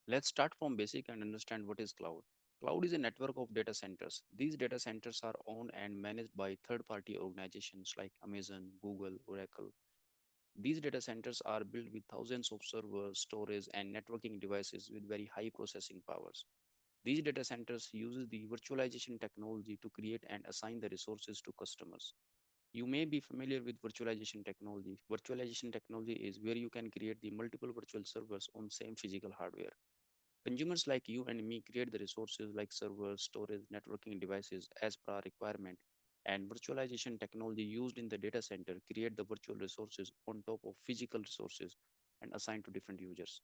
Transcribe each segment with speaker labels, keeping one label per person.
Speaker 1: Let's start from basic and understand what is cloud. Cloud is a network of data centers. These data centers are owned and managed by third-party organizations like Amazon, Google, Oracle. These data centers are built with thousands of servers, storage, and networking devices with very high processing powers. These data centers use the virtualization technology to create and assign the resources to customers. You may be familiar with virtualization technology. Virtualization technology is where you can create the multiple virtual servers on same physical hardware. Consumers like you and me create the resources like servers, storage, networking devices as per our requirement. And virtualization technology used in the data center create the virtual resources on top of physical resources and assigned to different users.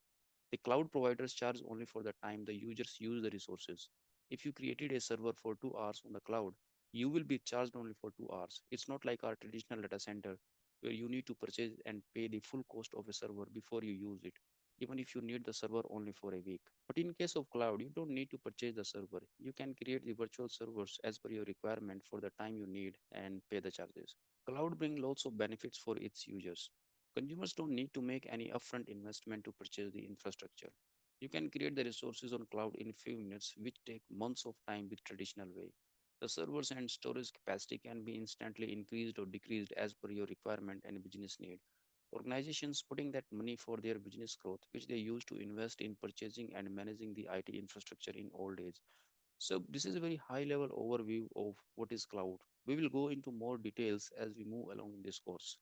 Speaker 1: The cloud providers charge only for the time the users use the resources. If you created a server for 2 hours on the cloud, you will be charged only for 2 hours. It's not like our traditional data center where you need to purchase and pay the full cost of a server before you use it, even if you need the server only for a week. But in case of cloud, you don't need to purchase the server. You can create the virtual servers as per your requirement for the time you need and pay the charges. Cloud brings lots of benefits for its users. Consumers don't need to make any upfront investment to purchase the infrastructure. You can create the resources on cloud in few minutes, which take months of time with traditional way. The servers and storage capacity can be instantly increased or decreased as per your requirement and business need. Organizations putting that money for their business growth, which they use to invest in purchasing and managing the IT infrastructure in old age. So this is a very high level overview of what is cloud. We will go into more details as we move along in this course.